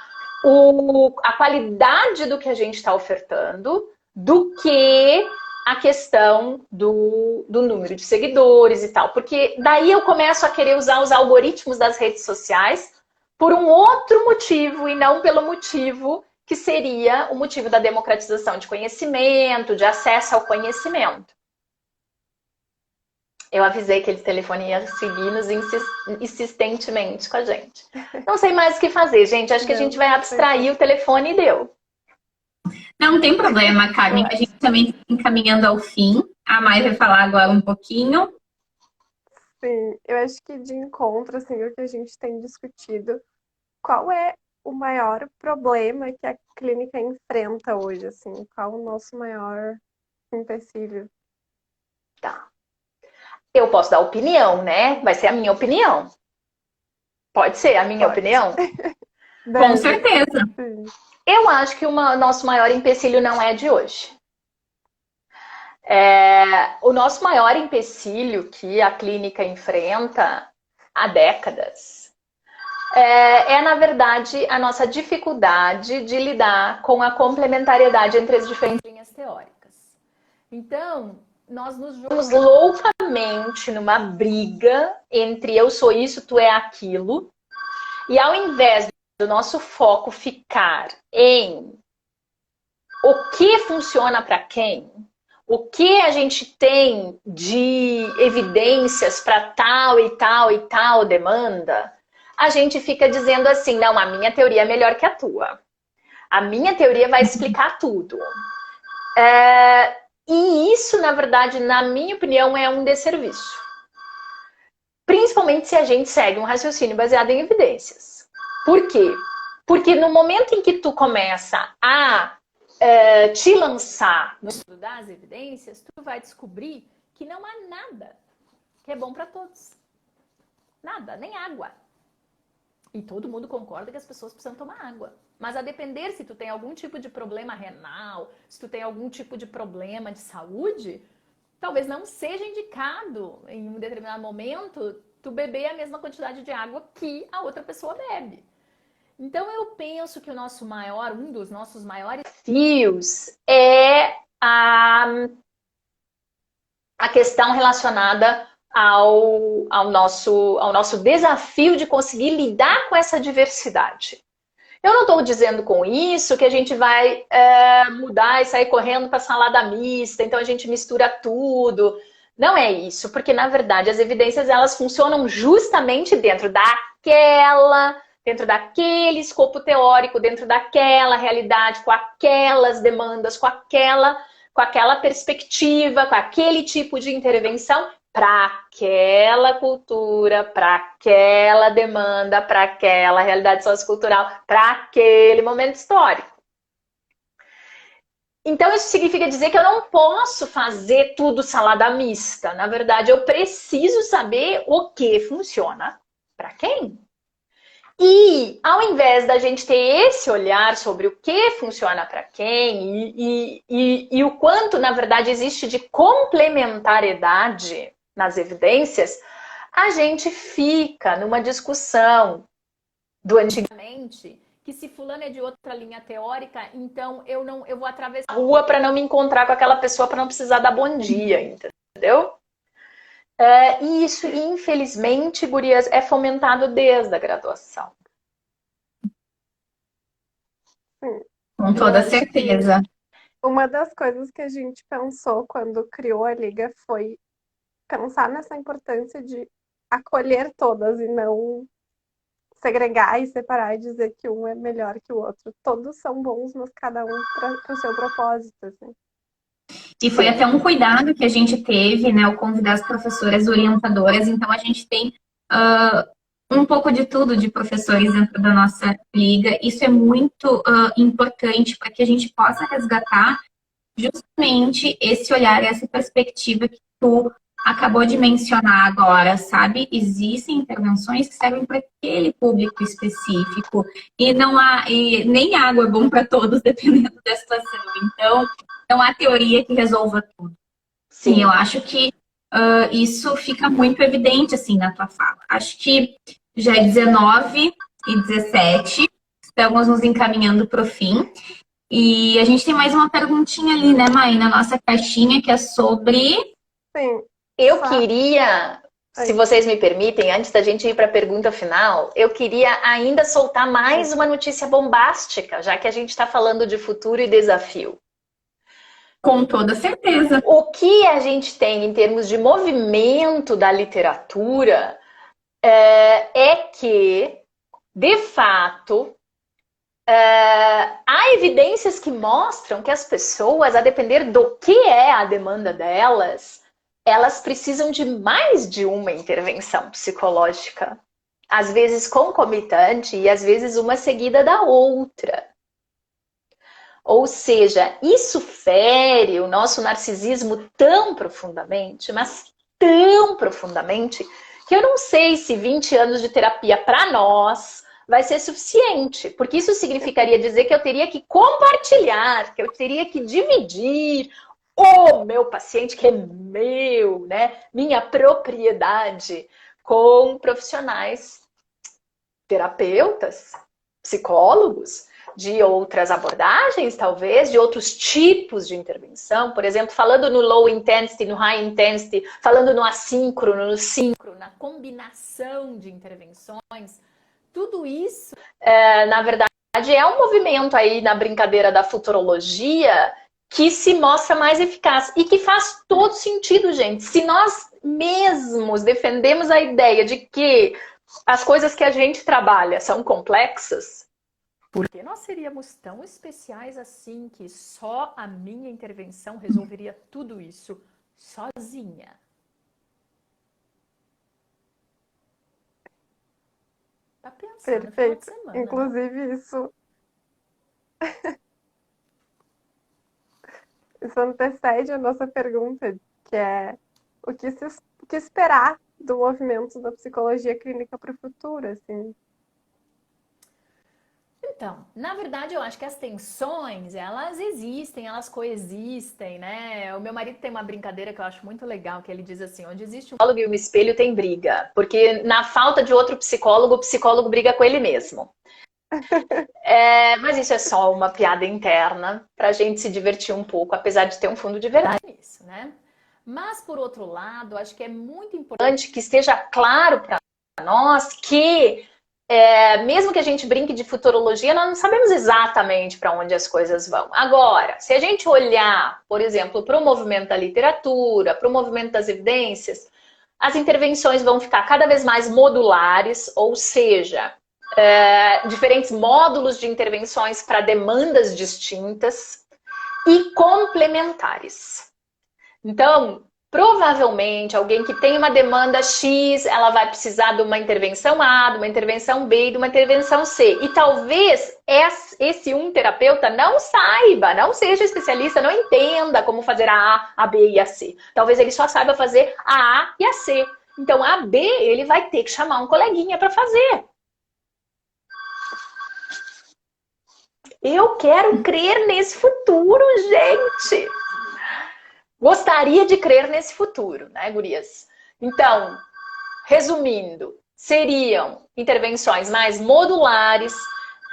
a qualidade do que a gente está ofertando do que a questão do número de seguidores e tal. Porque daí eu começo a querer usar os algoritmos das redes sociais por um outro motivo e não pelo motivo que seria o motivo da democratização de conhecimento, de acesso ao conhecimento. Eu avisei que esse telefone ia seguir-nos insistentemente com a gente. Não sei mais o que fazer, gente. Acho que a gente vai abstrair o telefone e deu.
Não tem problema, Carmen. A gente também está encaminhando ao fim. A Mai vai falar agora um pouquinho.
Sim, eu acho que de encontro, assim, o que a gente tem discutido, qual é o maior problema que a clínica enfrenta hoje, assim? Qual o nosso maior empecilho?
Tá. Eu posso dar opinião, né? Vai ser a minha opinião. Pode ser a minha opinião?
Com certeza.
Sim.
Eu acho que o nosso maior empecilho não é de hoje. O nosso maior empecilho que a clínica enfrenta há décadas na verdade, a nossa dificuldade de lidar com a complementariedade entre as diferentes linhas teóricas. Então, nós nos jogamos loucamente numa briga entre eu sou isso, tu é aquilo. E ao invés do nosso foco ficar em o que funciona para quem, o que a gente tem de evidências para tal e tal e tal demanda, a gente fica dizendo assim, não, a minha teoria é melhor que a tua. A minha teoria vai explicar tudo. E isso, na verdade, na minha opinião, é um desserviço. Principalmente se a gente segue um raciocínio baseado em evidências. Por quê? Porque no momento em que tu começa a te lançar no estudo das evidências, tu vai descobrir que não há nada que é bom para todos. Nada, nem água. E todo mundo concorda que as pessoas precisam tomar água. Mas a depender se tu tem algum tipo de problema renal, se tu tem algum tipo de problema de saúde, talvez não seja indicado em um determinado momento tu beber a mesma quantidade de água que a outra pessoa bebe. Então eu penso que um dos nossos maiores desafios é a questão relacionada ao nosso desafio de conseguir lidar com essa diversidade. Eu não estou dizendo com isso que a gente vai mudar e sair correndo para a salada mista, então a gente mistura tudo. Não é isso, porque na verdade as evidências elas funcionam justamente dentro daquele escopo teórico, dentro daquela realidade, com aquelas demandas, com aquela perspectiva, com aquele tipo de intervenção para aquela cultura, para aquela demanda, para aquela realidade sociocultural, para aquele momento histórico. Então, isso significa dizer que eu não posso fazer tudo salada mista. Na verdade, eu preciso saber o que funciona para quem. E, ao invés da gente ter esse olhar sobre o que funciona para quem e o quanto, na verdade, existe de complementariedade nas evidências, a gente fica numa discussão do antigamente, que se fulano é de outra linha teórica, então eu vou atravessar a rua para não me encontrar com aquela pessoa, para não precisar dar bom dia, entendeu? E isso, infelizmente, gurias, é fomentado desde a graduação.
Com toda certeza.
Uma das coisas que a gente pensou quando criou a Liga foi pensar nessa importância de acolher todas e não segregar e separar e dizer que um é melhor que o outro. Todos são bons, mas cada um para o seu propósito. Assim.
E foi até um cuidado que a gente teve, né, ao convidar as professoras orientadoras. Então, a gente tem um pouco de tudo de professores dentro da nossa liga. Isso é muito importante para que a gente possa resgatar justamente esse olhar, essa perspectiva que tu acabou de mencionar agora, sabe? Existem intervenções que servem para aquele público específico e nem água é bom para todos, dependendo da situação. Então, não há teoria que resolva tudo. Sim, eu acho que isso fica muito evidente assim na tua fala. Acho que já é 19 e 17, estamos nos encaminhando para o fim. E a gente tem mais uma perguntinha ali, né, Mai, na nossa caixinha, que é sobre...
Sim.
Eu queria, se vocês me permitem, antes da gente ir para a pergunta final, eu queria ainda soltar mais uma notícia bombástica, já que a gente está falando de futuro e desafio.
Com toda certeza.
O que a gente tem em termos de movimento da literatura é que, de fato, há evidências que mostram que as pessoas, a depender do que é a demanda delas, elas precisam de mais de uma intervenção psicológica. Às vezes concomitante e às vezes uma seguida da outra. Ou seja, isso fere o nosso narcisismo tão profundamente, mas tão profundamente, que eu não sei se 20 anos de terapia para nós vai ser suficiente, porque isso significaria dizer que eu teria que compartilhar, que eu teria que dividir o meu paciente, que é meu, né, minha propriedade, com profissionais, terapeutas, psicólogos, de outras abordagens, talvez, de outros tipos de intervenção. Por exemplo, falando no low intensity, no high intensity, falando no assíncrono, no síncrono, na combinação de intervenções. Tudo isso, na verdade, é um movimento aí na brincadeira da futurologia que se mostra mais eficaz e que faz todo sentido, gente. Se nós mesmos defendemos a ideia de que as coisas que a gente trabalha são complexas, por que nós seríamos tão especiais assim que só a minha intervenção resolveria tudo isso sozinha? Tá pensando no final de
Perfeito.
semana, né?
Inclusive, isso antecede a nossa pergunta, que é o que esperar do movimento da psicologia clínica para o futuro, assim.
Então, na verdade, eu acho que as tensões, elas existem, elas coexistem, né? O meu marido tem uma brincadeira que eu acho muito legal, que ele diz assim, onde existe um psicólogo e um espelho tem briga, porque na falta de outro psicólogo, o psicólogo briga com ele mesmo. Mas isso é só uma piada interna pra gente se divertir um pouco, apesar de ter um fundo de verdade nisso, né? Mas, por outro lado, acho que é muito importante que esteja claro para nós que mesmo que a gente brinque de futurologia, nós não sabemos exatamente para onde as coisas vão. Agora, se a gente olhar, por exemplo, para o movimento da literatura, para o movimento das evidências, as intervenções vão ficar cada vez mais modulares, ou seja, diferentes módulos de intervenções para demandas distintas e complementares. Então, provavelmente, alguém que tem uma demanda X, ela vai precisar de uma intervenção A, de uma intervenção B e de uma intervenção C. E talvez esse terapeuta não saiba, não seja especialista, não entenda como fazer a A, B e a C. Talvez ele só saiba fazer a A e a C. Então, a B, ele vai ter que chamar um coleguinha para fazer. Eu quero crer nesse futuro, gente! Gostaria de crer nesse futuro, né, gurias? Então, resumindo, seriam intervenções mais modulares,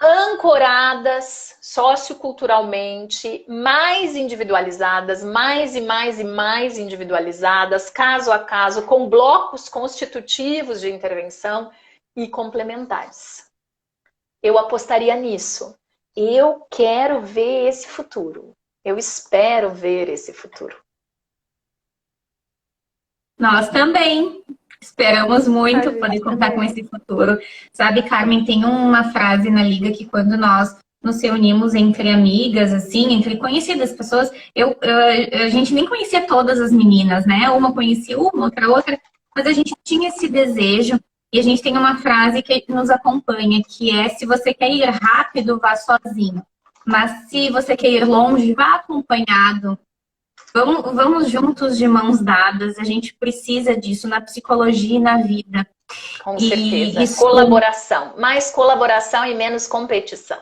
ancoradas socioculturalmente, mais individualizadas, mais e mais e mais individualizadas, caso a caso, com blocos constitutivos de intervenção e complementares. Eu apostaria nisso. Eu quero ver esse futuro. Eu espero ver esse futuro.
Nós também esperamos muito poder contar com esse futuro. Sabe, Carmen, tem uma frase na Liga que quando nós nos reunimos entre amigas, assim, entre conhecidas pessoas, a gente nem conhecia todas as meninas, né? Uma conhecia uma, outra, mas a gente tinha esse desejo e a gente tem uma frase que nos acompanha, que é: se você quer ir rápido, vá sozinho. Mas se você quer ir longe, vá acompanhado. Vamos juntos de mãos dadas, a gente precisa disso na psicologia e na vida.
Com certeza. Colaboração. Mais colaboração e menos competição.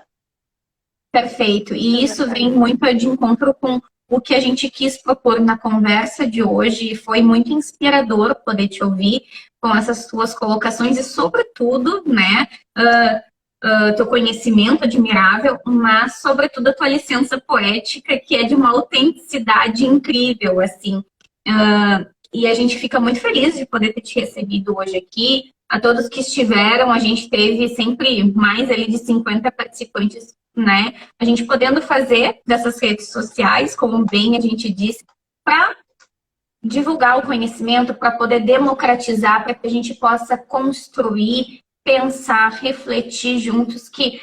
Perfeito. E isso vem muito de encontro com o que a gente quis propor na conversa de hoje. E foi muito inspirador poder te ouvir com essas tuas colocações e, sobretudo, né, teu conhecimento admirável, mas, sobretudo, a tua licença poética, que é de uma autenticidade incrível, assim. E a gente fica muito feliz de poder ter te recebido hoje aqui. A todos que estiveram, a gente teve sempre mais ali de 50 participantes, né? A gente podendo fazer dessas redes sociais, como bem a gente disse, para divulgar o conhecimento, para poder democratizar, para que a gente possa construir, pensar, refletir juntos, que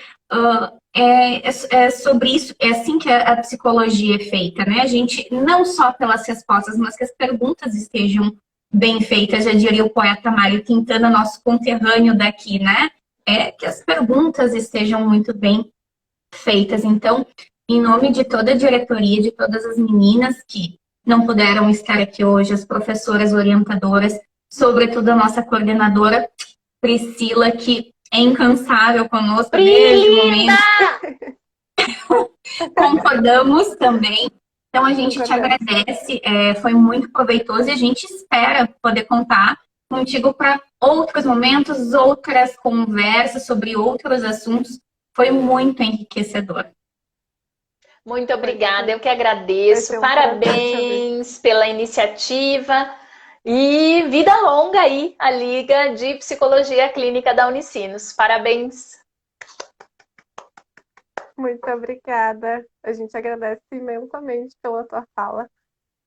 é sobre isso, é assim que a psicologia é feita, né? A gente, não só pelas respostas, mas que as perguntas estejam bem feitas, já diria o poeta Mário Quintana, nosso conterrâneo daqui, né? Que as perguntas estejam muito bem feitas. Então, em nome de toda a diretoria, de todas as meninas que não puderam estar aqui hoje, as professoras orientadoras, sobretudo a nossa coordenadora, Priscila, que é incansável conosco desde o momento. Concordamos também. Então, a gente te agradece. Foi muito proveitoso e a gente espera poder contar contigo para outros momentos, outras conversas sobre outros assuntos, Foi muito enriquecedor.
Muito obrigada, eu que agradeço. Parabéns pela iniciativa e vida longa aí, a Liga de Psicologia Clínica da Unicinos. Parabéns.
Muito obrigada. A gente agradece imensamente pela tua fala.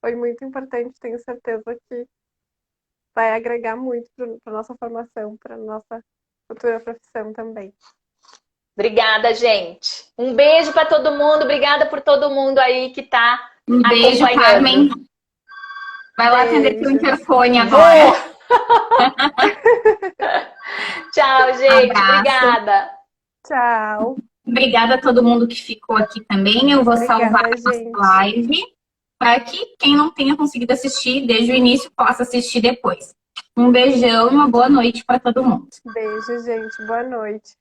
Foi muito importante, tenho certeza que vai agregar muito para nossa formação, para nossa futura profissão também.
Obrigada, gente. Um beijo para todo mundo. Obrigada por todo mundo aí que está
beijo,
acompanhando.
Carmen. Vai lá atender teu interfone agora.
Tchau, gente.
Abraço.
Obrigada.
Tchau.
Obrigada a todo mundo que ficou aqui também. Eu vou salvar a nossa live para que quem não tenha conseguido assistir desde o início possa assistir depois. Um beijão e uma boa noite para todo mundo.
Beijo, gente. Boa noite.